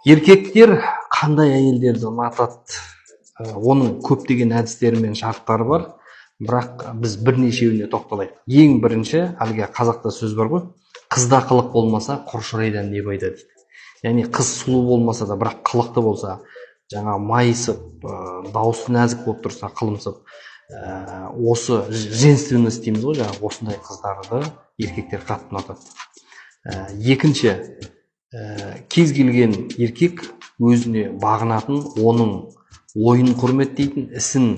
Еркектер қандай әйелдерді ұнатады? Оның көптеген әдістері мен шарттары бар, бірақ біз бірнешеуіне тоқталайық. Ең бірінші, әлгі қазақта сөз бар ғой, қызда қылық болмаса, құр шырайдан не пайда дейді. Яғни қыз сұлу болмаса да, бірақ қылықты болса, жаңа майысып, дауысы нәзік болып тұрса, қылымсып, осы женственность дейміз ғой, жаңа осындай қыздарды еркектер қатты ұнатады. Екінші, кез келген еркек өзіне бағынатын, оның ойын құрметтейтін, ісін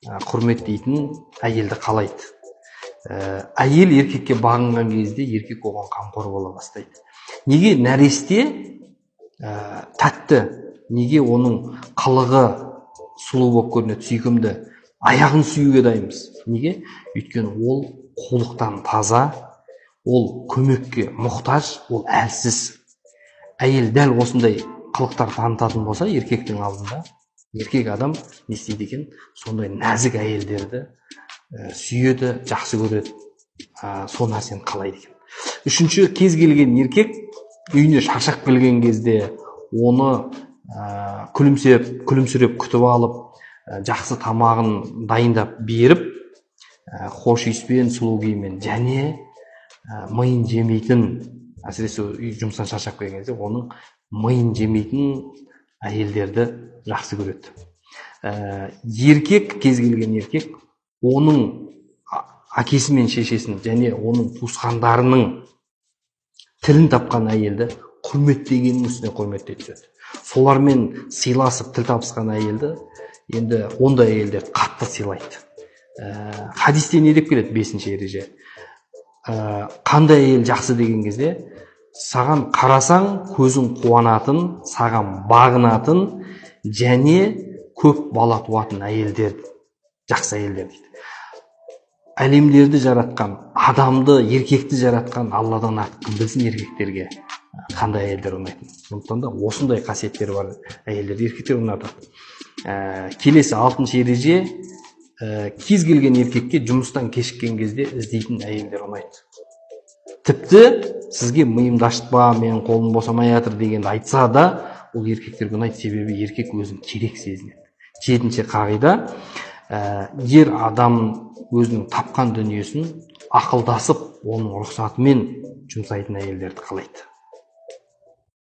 құрметтейтін әйелді қалайды. Әйел еркекке бағынған кезде еркек оған қамқор бола бастайды. Неге нәресте тәтті, неге оның қылығы сұлу болып көрінеді, сүйкімді, аяғын сүюге дайынбыз? Неге? Өйткені ол қулықтан таза, ол көмекке мұқтаж, ол әлсіз. Әйел дәл осындай қылықтар танытатын болса, еркектің алдында, еркек адам не істейді екен? Сондай нәзік әйелдерді сүйеді, жақсы көреді, сол нәрсені қалайды екен. Үшінші, кез келген еркек үйіне шаршап келген кезде оны күлімсіреп күтіп алып, жақсы тамағын дайындап беріп, хош иіспен, сұлу киіммен, және миын жемейтін, әсіресе жұмыстан шаршап келген кезде оның миын жемейтін әйелдерді жақсы көреді. Еркек, кез келген еркек, оның әкесі мен шешесін және оның туысқандарының тілін тапқан әйелді құрметтегеннің үстіне құрметтей түседі. Солармен сыйласып тіл табысқан әйелді енді ондай әйелдер қатты сыйлайды. Хадисте не деп келеді? 5-ші ереже. Қандай әйел жақсы деген кезде, саған қарасаң көзің қуанатын, саған бағынатын және көп бала туатын әйелдер, жақсы әйелдер дейді. Әлемдерді жаратқан, адамды, еркекті жаратқан Алладан артық білсін еркектерге қандай әйелдер ұнайтын. Сондықтан да осындай қасиеттері бар әйелдерді еркектер ұнатады. Келесі 6-шы ереже, кез келген еркекке жұмыстан кешіккен кезде іздейтін әйелдер ұнайды. Тіпті сізге миымды ашытпа, менің қолым босамай жатыр дегенді айтса да, ол еркектерге ұнайды, себебі еркек өзін керек сезінеді. 7-ші қағида, ер адам өзінің тапқан дүниесін ақылдасып, оның рұқсатымен жұмсайтын әйелдерді қалайды.